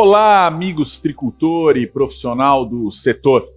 Olá, amigos tricultor e profissional do setor.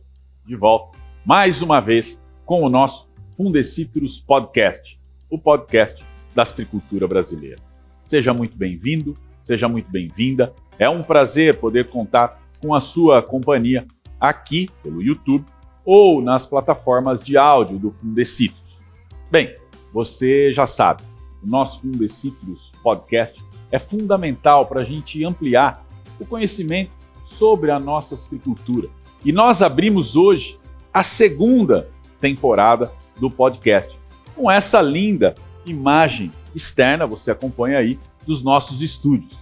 De volta, mais uma vez, com o nosso Fundecitrus Podcast, o podcast da citricultura brasileira. Seja muito bem-vindo, seja muito bem-vinda. É um prazer poder contar com a sua companhia aqui pelo YouTube ou nas plataformas de áudio do Fundecitrus. Bem, você já sabe, o nosso Fundecitrus Podcast é fundamental para a gente ampliar o conhecimento sobre a nossa citricultura. E nós abrimos hoje a segunda temporada do podcast, com essa linda imagem externa, você acompanha aí, dos nossos estúdios.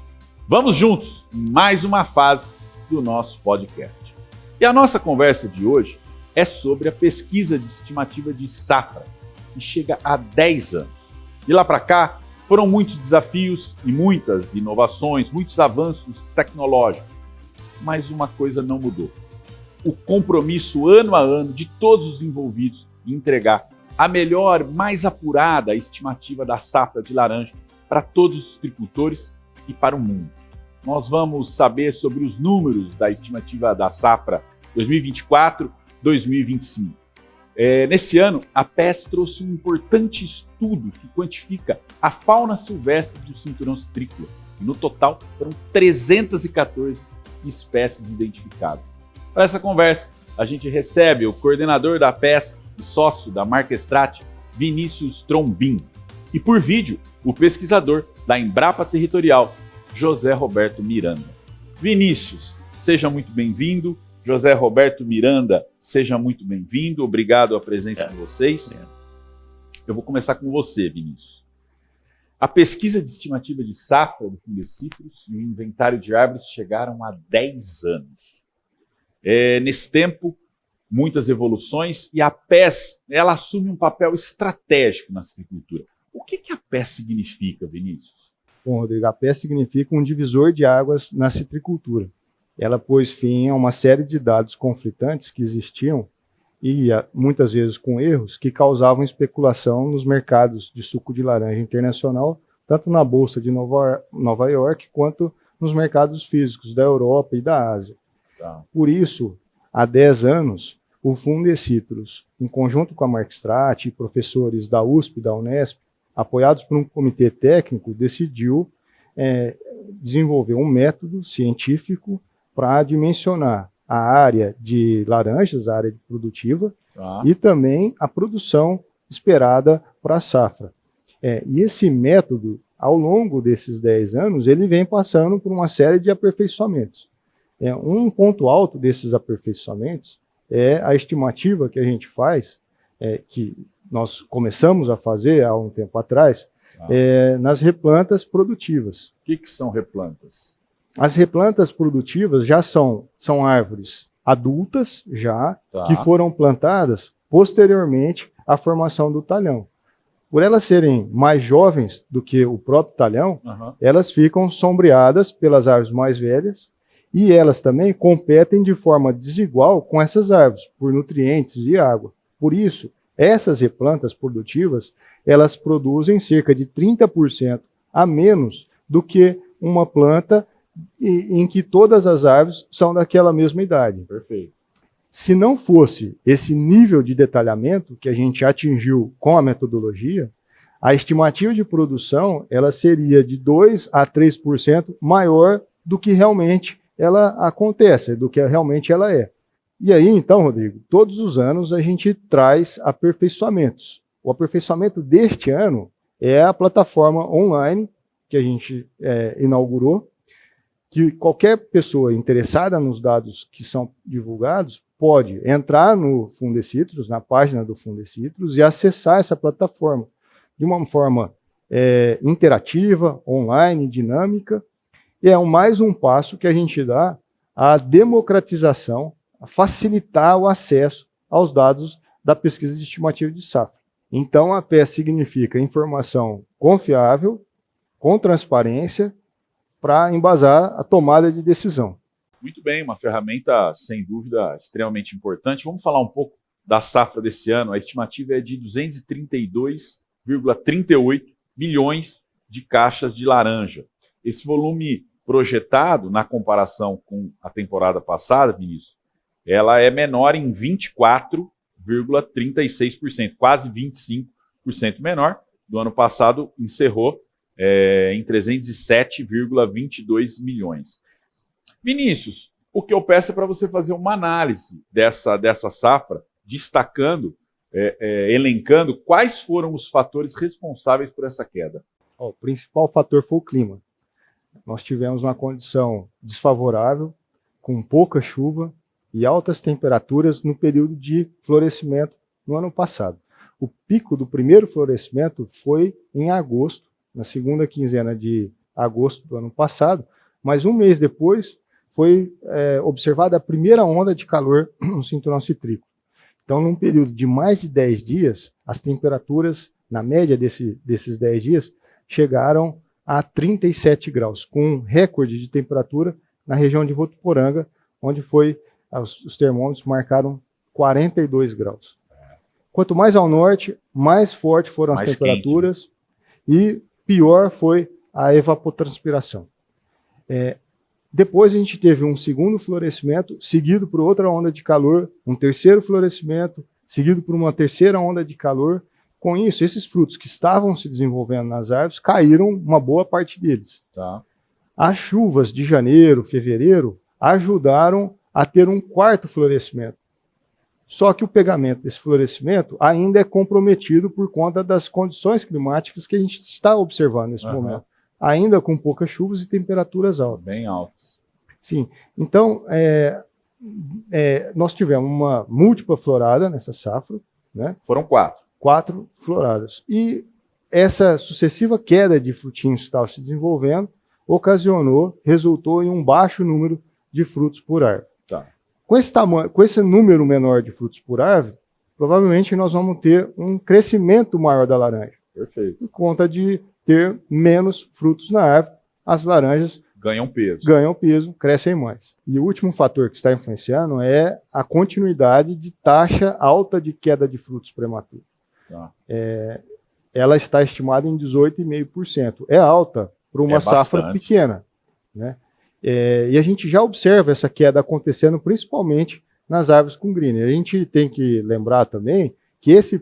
Vamos juntos em mais uma fase do nosso podcast. E a nossa conversa de hoje é sobre a pesquisa de estimativa de safra, que chega a 10 anos. De lá para cá, foram muitos desafios e muitas inovações, muitos avanços tecnológicos. Mas uma coisa não mudou: o compromisso ano a ano de todos os envolvidos em entregar a melhor, mais apurada estimativa da safra de laranja para todos os citricultores e para o mundo. Nós vamos saber sobre os números da estimativa da safra 2024-2025. Nesse ano, a PES trouxe um importante estudo que quantifica a fauna silvestre do cinturão citrícola. E no total, foram 314 espécies identificadas. Para essa conversa, a gente recebe o coordenador da PES e sócio da marca Strat, Vinícius Trombin. E por vídeo, o pesquisador da Embrapa Territorial, José Roberto Miranda. Vinícius, seja muito bem-vindo. José Roberto Miranda, seja muito bem-vindo. Obrigado a presença de vocês. Eu vou começar com você, Vinícius. A pesquisa de estimativa de safra do Fundecitrus e o inventário de árvores chegaram a 10 anos. Nesse tempo, muitas evoluções, e a PES ela assume um papel estratégico na citricultura. O que a PES significa, Vinícius? Bom, Rodrigo, a PES significa um divisor de águas na citricultura. Ela pôs fim a uma série de dados conflitantes que existiam e muitas vezes com erros que causavam especulação nos mercados de suco de laranja internacional, tanto na Bolsa de Nova York quanto nos mercados físicos da Europa e da Ásia. Tá. Por isso, há 10 anos, o Fundecitrus, em conjunto com a Mark Strat e professores da USP e da Unesp, apoiados por um comitê técnico, decidiu desenvolver um método científico para dimensionar a área de laranjas, a área produtiva, e também a produção esperada para a safra. E esse método, ao longo desses 10 anos, ele vem passando por uma série de aperfeiçoamentos. Um ponto alto desses aperfeiçoamentos é a estimativa que a gente faz, que nós começamos a fazer há um tempo atrás, nas replantas produtivas. O que são replantas? As replantas produtivas já são árvores adultas, que foram plantadas posteriormente à formação do talhão. Por elas serem mais jovens do que o próprio talhão, elas ficam sombreadas pelas árvores mais velhas e elas também competem de forma desigual com essas árvores, por nutrientes e água. Por isso, essas replantas produtivas, elas produzem cerca de 30% a menos do que uma planta em que todas as árvores são daquela mesma idade. Perfeito. Se não fosse esse nível de detalhamento que a gente atingiu com a metodologia, a estimativa de produção ela seria de 2 a 3% maior do que realmente ela acontece, do que realmente ela é. E aí, então, Rodrigo, todos os anos a gente traz aperfeiçoamentos. O aperfeiçoamento deste ano é a plataforma online que a gente inaugurou, que qualquer pessoa interessada nos dados que são divulgados pode entrar no Fundecitrus, na página do Fundecitrus, e acessar essa plataforma de uma forma interativa, online, dinâmica. E é mais um passo que a gente dá à democratização, a facilitar o acesso aos dados da pesquisa de estimativa de safra. Então, a PES significa informação confiável, com transparência, para embasar a tomada de decisão. Muito bem, uma ferramenta, sem dúvida, extremamente importante. Vamos falar um pouco da safra desse ano. A estimativa é de 232,38 milhões de caixas de laranja. Esse volume projetado, na comparação com a temporada passada, Vinícius, ela é menor em 24,36%, quase 25% menor. Do ano passado encerrou em 307,22 milhões. Vinícius, o que eu peço é para você fazer uma análise dessa safra, destacando, elencando quais foram os fatores responsáveis por essa queda. O principal fator foi o clima. Nós tivemos uma condição desfavorável, com pouca chuva e altas temperaturas no período de florescimento no ano passado. O pico do primeiro florescimento foi em agosto, na segunda quinzena de agosto do ano passado, mas um mês depois foi observada a primeira onda de calor no cinturão citrícola. Então, num período de mais de 10 dias, as temperaturas, na média desses 10 dias, chegaram a 37 graus, com um recorde de temperatura na região de Votuporanga, onde os termômetros marcaram 42 graus. Quanto mais ao norte, mais fortes foram as temperaturas, quente, né? E pior foi a evapotranspiração. Depois a gente teve um segundo florescimento, seguido por outra onda de calor, um terceiro florescimento, seguido por uma terceira onda de calor. Com isso, esses frutos que estavam se desenvolvendo nas árvores caíram uma boa parte deles. Tá. As chuvas de janeiro, fevereiro, ajudaram a ter um quarto florescimento. Só que o pegamento desse florescimento ainda é comprometido por conta das condições climáticas que a gente está observando nesse momento. Ainda com poucas chuvas e temperaturas altas. Bem altas. Sim. Então, nós tivemos uma múltipla florada nessa safra, né? Foram 4. 4 floradas. E essa sucessiva queda de frutinhos que estava se desenvolvendo resultou em um baixo número de frutos por árvore. Tá. Com esse número menor de frutos por árvore, provavelmente nós vamos ter um crescimento maior da laranja. Perfeito. Por conta de ter menos frutos na árvore, as laranjas ganham peso, crescem mais. E o último fator que está influenciando é a continuidade de taxa alta de queda de frutos prematuros. Tá. Ela está estimada em 18,5%. É alta para uma safra pequena, né? E a gente já observa essa queda acontecendo principalmente nas árvores com greener. A gente tem que lembrar também que esse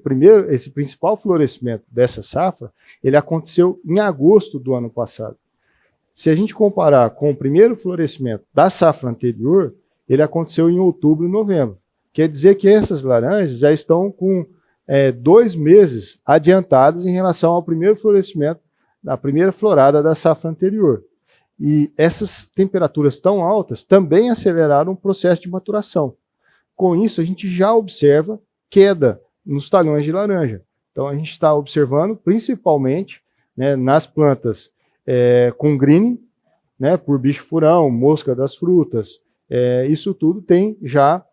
principal florescimento dessa safra, ele aconteceu em agosto do ano passado. Se a gente comparar com o primeiro florescimento da safra anterior, ele aconteceu em outubro e novembro. Quer dizer que essas laranjas já estão com 2 meses adiantados em relação ao primeiro florescimento, da primeira florada da safra anterior. E essas temperaturas tão altas também aceleraram o processo de maturação. Com isso, a gente já observa queda nos talhões de laranja. Então, a gente está observando, principalmente, né, nas plantas com greening, né, por bicho-furão, mosca das frutas, isso tudo tem já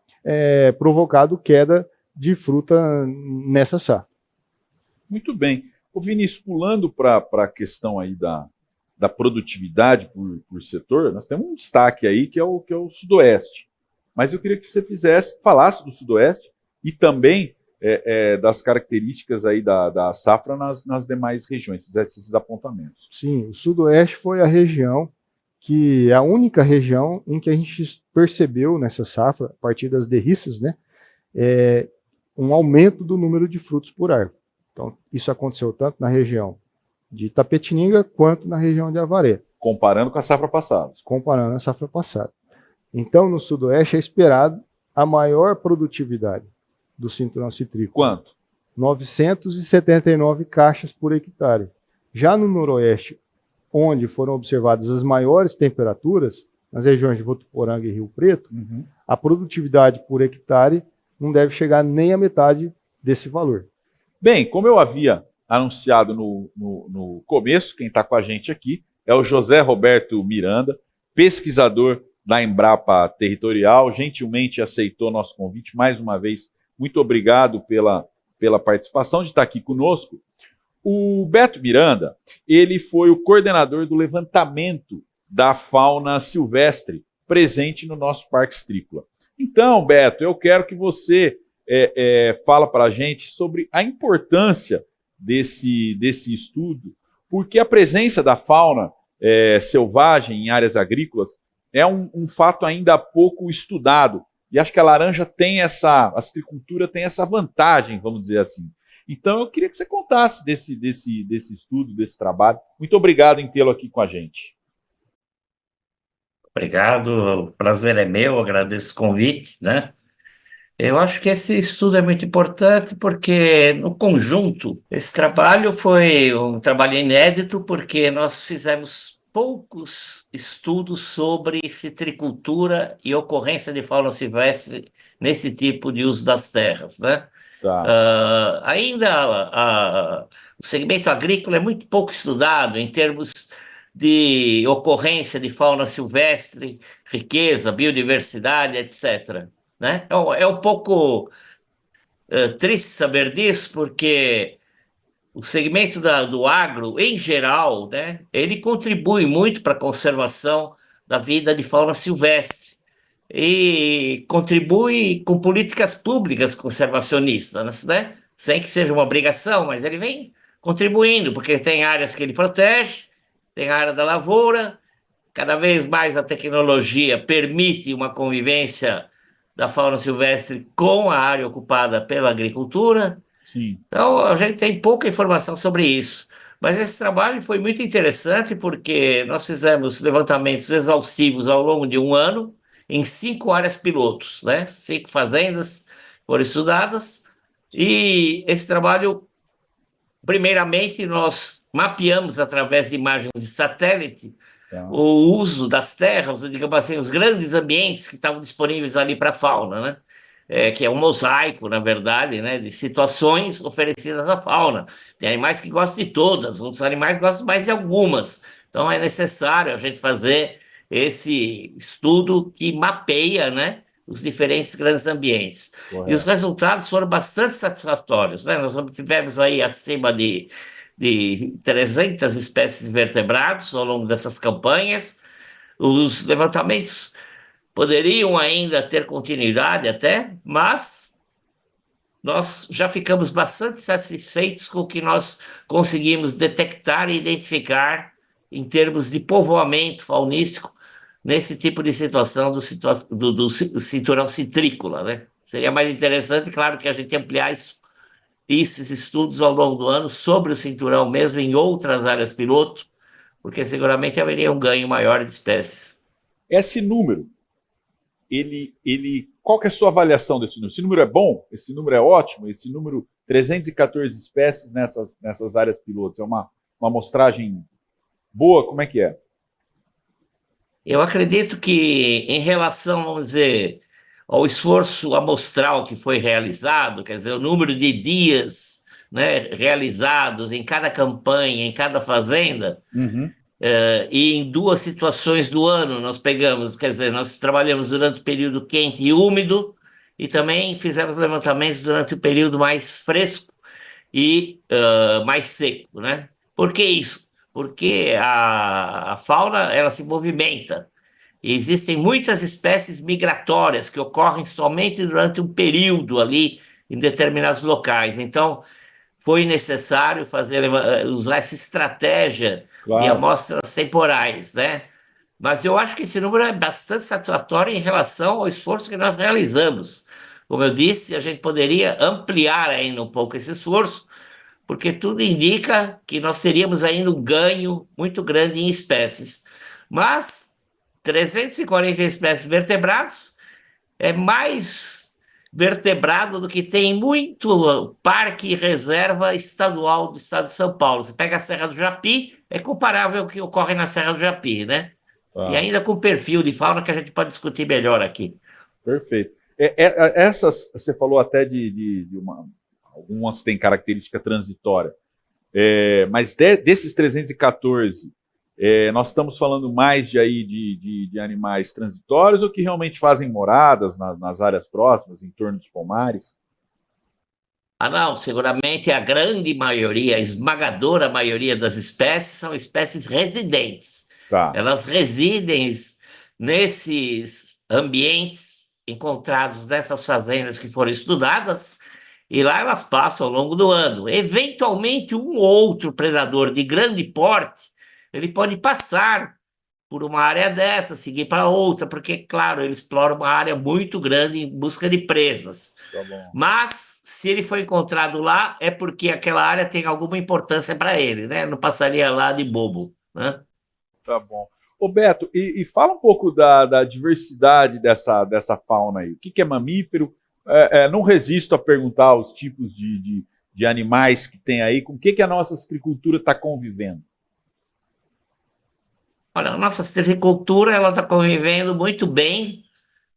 provocado queda de fruta nessa safra. Muito bem. Ô Vinícius, pulando para a questão aí da produtividade por setor, nós temos um destaque aí que é o Sudoeste. Mas eu queria que você falasse do Sudoeste e também das características aí da safra nas demais regiões, fizesse esses apontamentos. Sim, o Sudoeste foi a região que é a única região em que a gente percebeu nessa safra, a partir das derriças, né, um aumento do número de frutos por árvore. Então, isso aconteceu tanto na região de Itapetininga quanto na região de Avaré. Comparando com a safra passada. Comparando a safra passada. Então, no Sudoeste é esperado a maior produtividade do cinturão citrícola. Quanto? 979 caixas por hectare. Já no Noroeste, onde foram observadas as maiores temperaturas, nas regiões de Votuporanga e Rio Preto, a produtividade por hectare não deve chegar nem à metade desse valor. Bem, como eu havia anunciado no começo, quem está com a gente aqui é o José Roberto Miranda, pesquisador da Embrapa Territorial, gentilmente aceitou nosso convite mais uma vez. Muito obrigado pela participação, de estar aqui conosco. O Beto Miranda, ele foi o coordenador do levantamento da fauna silvestre presente no nosso Parque Citrícola. Então, Beto, eu quero que você fala para a gente sobre a importância desse estudo, porque a presença da fauna selvagem em áreas agrícolas, é um fato ainda pouco estudado. E acho que a laranja tem a citricultura tem essa vantagem, vamos dizer assim. Então, eu queria que você contasse desse estudo, desse trabalho. Muito obrigado em tê-lo aqui com a gente. Obrigado, o prazer é meu, agradeço o convite, né? Eu acho que esse estudo é muito importante porque, no conjunto, esse trabalho foi um trabalho inédito porque nós fizemos poucos estudos sobre citricultura e ocorrência de fauna silvestre nesse tipo de uso das terras, né? Tá. O segmento agrícola é muito pouco estudado em termos de ocorrência de fauna silvestre, riqueza, biodiversidade, etc. Né? É um pouco triste saber disso, porque o segmento do agro, em geral, né, ele contribui muito para a conservação da vida de fauna silvestre e contribui com políticas públicas conservacionistas, né? Sem que seja uma obrigação, mas ele vem contribuindo, porque tem áreas que ele protege, tem a área da lavoura, cada vez mais a tecnologia permite uma convivência da fauna silvestre com a área ocupada pela agricultura. Sim. Então, a gente tem pouca informação sobre isso. Mas esse trabalho foi muito interessante porque nós fizemos levantamentos exaustivos ao longo de um ano em 5 áreas pilotos, né? 5 fazendas foram estudadas. E esse trabalho, primeiramente, nós mapeamos através de imagens de satélite o uso das terras, digamos assim, os grandes ambientes que estavam disponíveis ali para a fauna, né? Que é um mosaico, na verdade, né, de situações oferecidas à fauna. Tem animais que gostam de todas, outros animais gostam mais de algumas. Então é necessário a gente fazer esse estudo que mapeia, né, os diferentes grandes ambientes. Correto. E os resultados foram bastante satisfatórios, né? Nós tivemos aí acima de 300 espécies de vertebrados ao longo dessas campanhas. Os levantamentos poderiam ainda ter continuidade até, mas nós já ficamos bastante satisfeitos com o que nós conseguimos detectar e identificar em termos de povoamento faunístico nesse tipo de situação do cinturão citrícola, né? Seria mais interessante, claro, que a gente ampliasse esses estudos ao longo do ano sobre o cinturão mesmo em outras áreas piloto, porque seguramente haveria um ganho maior de espécies. Esse número, qual que é a sua avaliação desse número? Esse número é bom? Esse número é ótimo? Esse número, 314 espécies nessas áreas pilotos, é uma amostragem boa? Como é que é? Eu acredito que, em relação, vamos dizer, ao esforço amostral que foi realizado, quer dizer, o número de dias, né, realizados em cada campanha, em cada fazenda, e em 2 situações do ano nós pegamos, quer dizer, nós trabalhamos durante o período quente e úmido e também fizemos levantamentos durante o período mais fresco e mais seco, né? Por que isso? Porque a fauna, ela se movimenta. E existem muitas espécies migratórias que ocorrem somente durante um período ali em determinados locais. Então, foi necessário usar essa estratégia de amostras temporais, né? Mas eu acho que esse número é bastante satisfatório em relação ao esforço que nós realizamos. Como eu disse, a gente poderia ampliar ainda um pouco esse esforço, porque tudo indica que nós teríamos ainda um ganho muito grande em espécies. Mas 340 espécies vertebrados é mais vertebrado do que tem muito parque e reserva estadual do estado de São Paulo. Você pega a Serra do Japi, é comparável ao que ocorre na Serra do Japi, né? E ainda com perfil de fauna que a gente pode discutir melhor aqui. Perfeito. Essas, você falou até algumas têm característica transitória, mas desses 314, nós estamos falando mais de animais transitórios ou que realmente fazem moradas nas áreas próximas, em torno dos pomares? Não, seguramente a grande maioria, a esmagadora maioria das espécies são espécies residentes. Tá. Elas residem nesses ambientes encontrados nessas fazendas que foram estudadas e lá elas passam ao longo do ano. Eventualmente, um ou outro predador de grande porte ele pode passar por uma área dessa, seguir para outra, porque, claro, ele explora uma área muito grande em busca de presas. Tá bom. Mas, se ele foi encontrado lá, é porque aquela área tem alguma importância para ele, né? Não passaria lá de bobo, né? Tá bom. Ô Beto, e fala um pouco da diversidade dessa fauna aí. O que é mamífero? Não resisto a perguntar os tipos de animais que tem aí. Com o que a nossa agricultura está convivendo? Olha, a nossa silvicultura ela está convivendo muito bem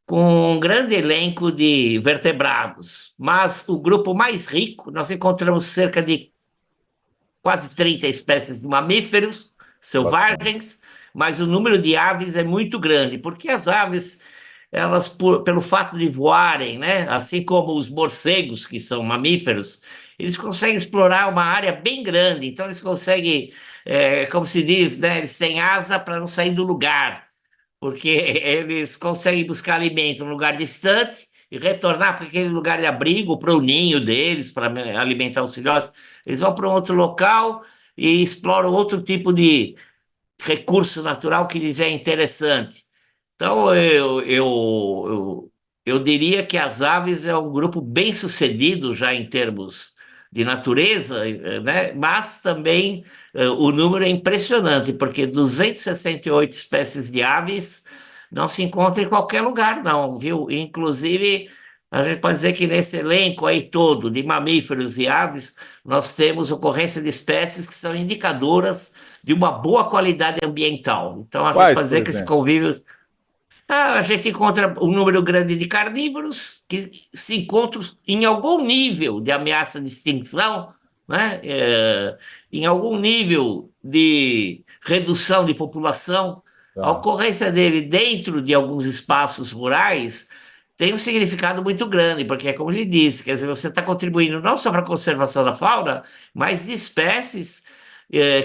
com um grande elenco de vertebrados, mas o grupo mais rico, nós encontramos cerca de quase 30 espécies de mamíferos selvagens, mas o número de aves é muito grande, porque as aves, elas, pelo fato de voarem, né, assim como os morcegos, que são mamíferos, eles conseguem explorar uma área bem grande, então eles conseguem, como se diz, né, eles têm asa para não sair do lugar, porque eles conseguem buscar alimento num lugar distante e retornar para aquele lugar de abrigo, para o ninho deles, para alimentar os filhotes. Eles vão para um outro local e exploram outro tipo de recurso natural que lhes é interessante. Então, eu diria que as aves é um grupo bem sucedido já em termos de natureza, né? Mas também o número é impressionante, porque 268 espécies de aves não se encontram em qualquer lugar, não, viu? Inclusive, a gente pode dizer que nesse elenco aí todo de mamíferos e aves, nós temos ocorrência de espécies que são indicadoras de uma boa qualidade ambiental. Então, a gente Quais, pode por dizer que esse exemplo? convívio. A gente encontra um número grande de carnívoros que se encontram em algum nível de ameaça de extinção, né? Em algum nível de redução de população. A Tá. ocorrência dele dentro de alguns espaços rurais tem um significado muito grande, porque é como ele disse, quer dizer, você está contribuindo não só para a conservação da fauna, mas de espécies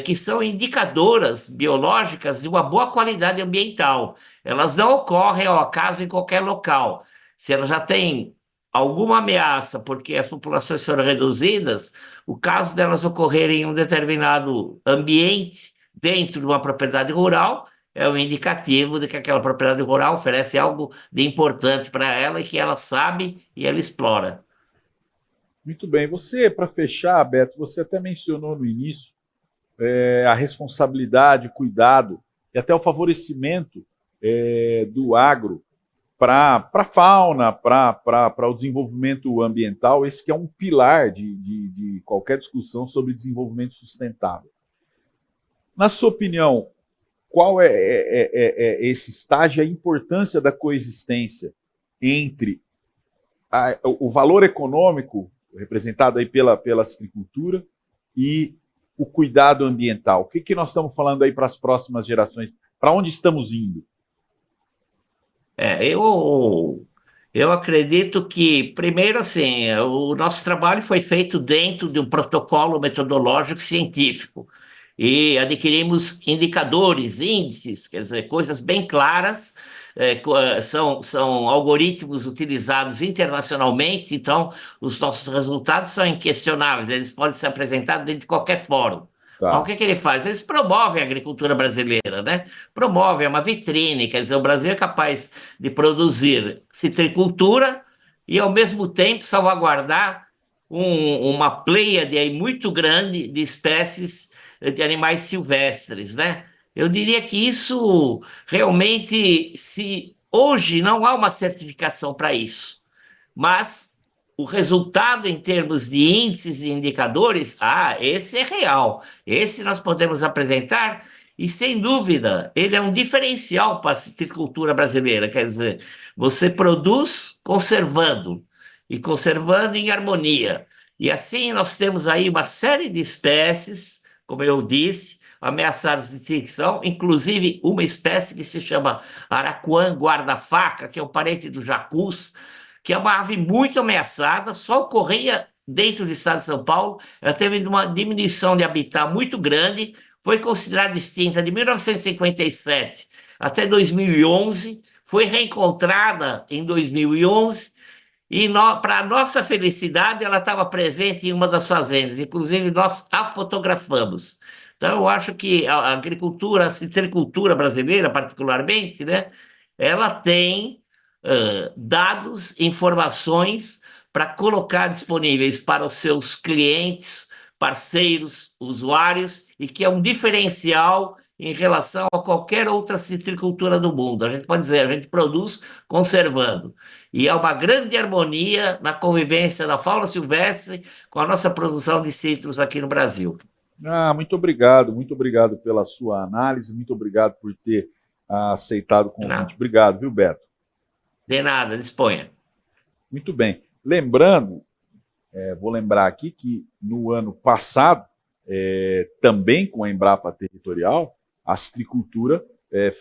que são indicadoras biológicas de uma boa qualidade ambiental. Elas não ocorrem ao acaso em qualquer local. Se ela já tem alguma ameaça porque as populações foram reduzidas, o caso delas ocorrerem em um determinado ambiente, dentro de uma propriedade rural, é um indicativo de que aquela propriedade rural oferece algo de importante para ela e que ela sabe e ela explora. Muito bem. Você, para fechar, Beto, você até mencionou no início a responsabilidade, o cuidado e até o favorecimento do agro para a fauna, para o desenvolvimento ambiental, esse que é um pilar de qualquer discussão sobre desenvolvimento sustentável. Na sua opinião, qual é esse estágio, a importância da coexistência entre o valor econômico representado aí pela agricultura e o cuidado ambiental? O que nós estamos falando aí para as próximas gerações? Para onde estamos indo? Eu acredito que, primeiro, assim, o nosso trabalho foi feito dentro de um protocolo metodológico científico e adquirimos indicadores, índices, quer dizer, coisas bem claras, são algoritmos utilizados internacionalmente, então os nossos resultados são inquestionáveis, eles podem ser apresentados dentro de qualquer fórum. Mas o Tá. que ele faz? Eles promovem a agricultura brasileira, né? Promovem, é uma vitrine, quer dizer, o Brasil é capaz de produzir citricultura e, ao mesmo tempo, salvaguardar uma pleiade aí muito grande de espécies de animais silvestres, né? Eu diria que isso realmente, se hoje não há uma certificação para isso, mas o resultado em termos de índices e indicadores, esse é real, esse nós podemos apresentar e, sem dúvida, ele é um diferencial para a citricultura brasileira, quer dizer, você produz conservando e conservando em harmonia. E assim nós temos aí uma série de espécies, como eu disse, ameaçadas de extinção, inclusive uma espécie que se chama araquã guarda-faca, que é um parente do jacus, que é uma ave muito ameaçada, só ocorria dentro do estado de São Paulo, ela teve uma diminuição de habitat muito grande, foi considerada extinta de 1957 até 2011, foi reencontrada em 2011, e para nossa felicidade, ela estava presente em uma das fazendas, inclusive nós a fotografamos. Então, eu acho que a agricultura, a citricultura brasileira, particularmente, né, ela tem dados, informações para colocar disponíveis para os seus clientes, parceiros, usuários, e que é um diferencial em relação a qualquer outra citricultura do mundo. A gente pode dizer, a gente produz conservando. E há uma grande harmonia na convivência da fauna silvestre com a nossa produção de citros aqui no Brasil. Muito obrigado pela sua análise, muito obrigado por ter aceitado o convite. Obrigado, viu, Beto? De nada, disponha. Muito bem. Lembrando, vou lembrar aqui que no ano passado, também com a Embrapa Territorial, a citricultura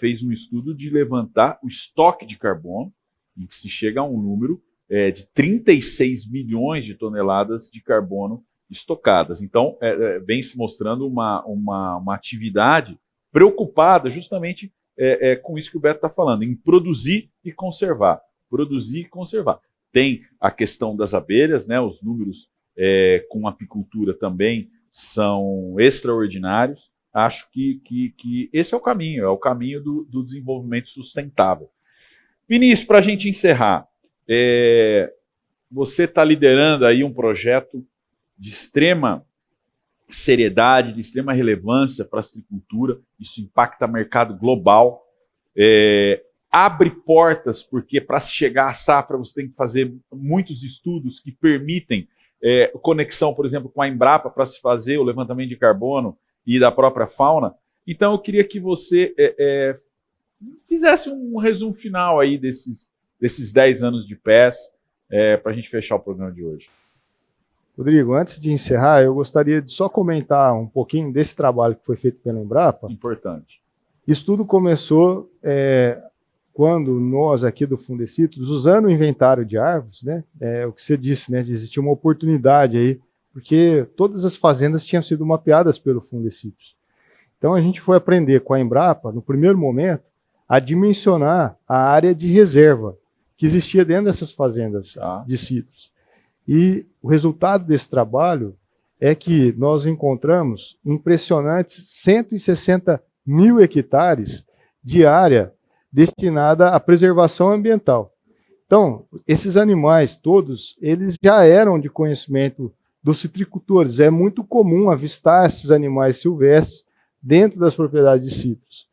fez um estudo de levantar o estoque de carbono, em que se chega a um número de 36 milhões de toneladas de carbono estocadas. Então, vem se mostrando uma atividade preocupada justamente com isso que o Beto está falando, em produzir e conservar. Produzir e conservar. Tem a questão das abelhas, né? Os números com apicultura também são extraordinários. Acho que esse é o caminho do desenvolvimento sustentável. Vinícius, para a gente encerrar, você está liderando aí um projeto de extrema seriedade, de extrema relevância para a citricultura, isso impacta o mercado global, abre portas, porque para se chegar à safra você tem que fazer muitos estudos que permitem conexão, por exemplo, com a Embrapa para se fazer o levantamento de carbono e da própria fauna. Então eu queria que você fizesse um resumo final aí desses 10 anos de PES, para a gente fechar o programa de hoje. Rodrigo, antes de encerrar, eu gostaria de só comentar um pouquinho desse trabalho que foi feito pela Embrapa. Importante. Isso tudo começou quando nós aqui do Fundecitrus, usando o inventário de árvores, né, o que você disse, né, de existir uma oportunidade aí, porque todas as fazendas tinham sido mapeadas pelo Fundecitrus. Então a gente foi aprender com a Embrapa, no primeiro momento, a dimensionar a área de reserva que existia dentro dessas fazendas de citros. E o resultado desse trabalho é que nós encontramos impressionantes 160 mil hectares de área destinada à preservação ambiental. Então, esses animais todos, eles já eram de conhecimento dos citricultores. É muito comum avistar esses animais silvestres dentro das propriedades de citros.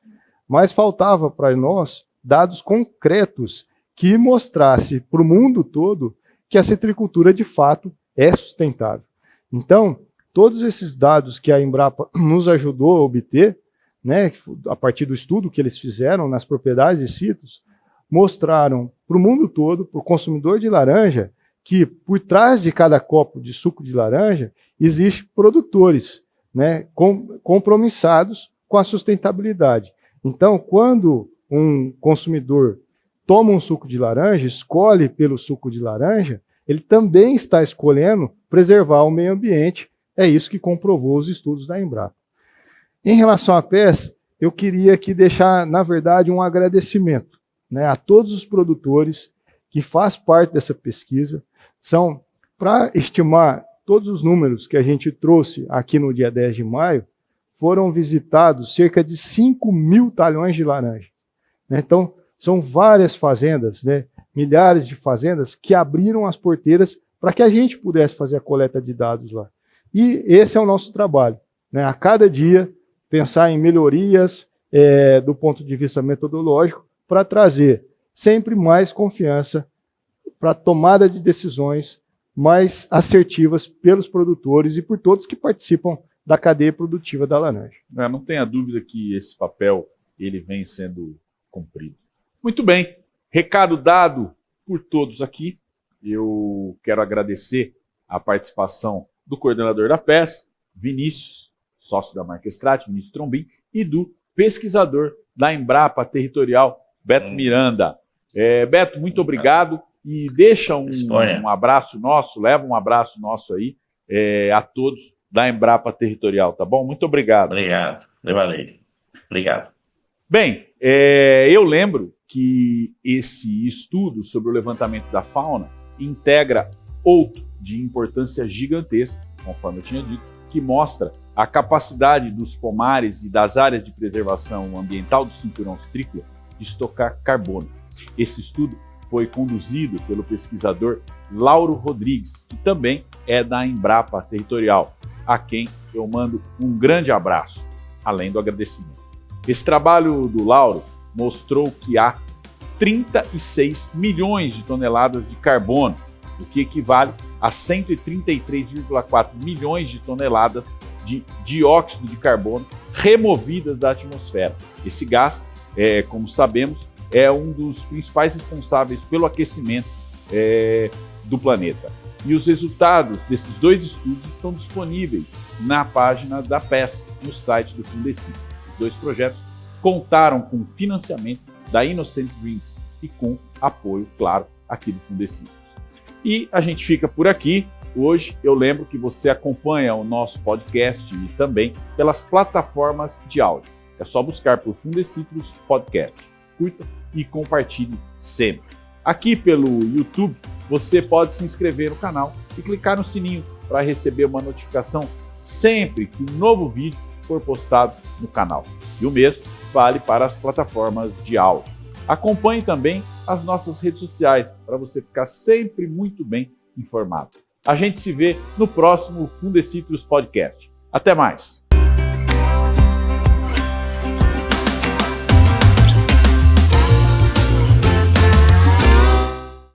Mas faltava para nós dados concretos que mostrasse para o mundo todo que a citricultura, de fato, é sustentável. Então, todos esses dados que a Embrapa nos ajudou a obter, né, a partir do estudo que eles fizeram nas propriedades de citros, mostraram para o mundo todo, para o consumidor de laranja, que por trás de cada copo de suco de laranja, existem produtores, né, compromissados com a sustentabilidade. Então, quando um consumidor toma um suco de laranja, escolhe pelo suco de laranja, ele também está escolhendo preservar o meio ambiente. É isso que comprovou os estudos da Embrapa. Em relação à PES, eu queria aqui deixar, na verdade, um agradecimento, né, a todos os produtores que fazem parte dessa pesquisa. São, para estimar todos os números que a gente trouxe aqui no dia 10 de maio, foram visitados cerca de 5 mil talhões de laranja. Né? Então, são várias fazendas, né, milhares de fazendas que abriram as porteiras para que a gente pudesse fazer a coleta de dados lá. E esse é o nosso trabalho, né? A cada dia, pensar em melhorias do ponto de vista metodológico para trazer sempre mais confiança para a tomada de decisões mais assertivas pelos produtores e por todos que participam da cadeia produtiva da laranja. Não tenha dúvida que esse papel ele vem sendo cumprido. Muito bem, recado dado por todos aqui. Eu quero agradecer a participação do coordenador da PES, Vinícius, sócio da marca Strat, Vinícius Trombin, e do pesquisador da Embrapa Territorial, Beto Miranda. Beto, muito obrigado e deixa um abraço nosso, leva um abraço nosso aí a todos da Embrapa Territorial, tá bom? Muito obrigado. Obrigado, valeu. Obrigado. Bem, eu lembro que esse estudo sobre o levantamento da fauna integra outro de importância gigantesca, conforme eu tinha dito, que mostra a capacidade dos pomares e das áreas de preservação ambiental do cinturão citrícola de estocar carbono. Esse estudo foi conduzido pelo pesquisador Lauro Rodrigues, que também é da Embrapa Territorial, a quem eu mando um grande abraço, além do agradecimento. Esse trabalho do Lauro mostrou que há 36 milhões de toneladas de carbono, o que equivale a 133,4 milhões de toneladas de dióxido de carbono removidas da atmosfera. Esse gás, como sabemos, é um dos principais responsáveis pelo aquecimento do planeta. E os resultados desses dois estudos estão disponíveis na página da PES, no site do Fundecitrus. Os dois projetos contaram com financiamento da Innocent Drinks e com apoio, claro, aqui do Fundecitrus. E a gente fica por aqui. Hoje eu lembro que você acompanha o nosso podcast e também pelas plataformas de áudio. É só buscar por Fundecitrus Podcast. Curta e compartilhe sempre. Aqui pelo YouTube, você pode se inscrever no canal e clicar no sininho para receber uma notificação sempre que um novo vídeo for postado no canal. E o mesmo vale para as plataformas de áudio. Acompanhe também as nossas redes sociais para você ficar sempre muito bem informado. A gente se vê no próximo Fundecitrus Podcast. Até mais!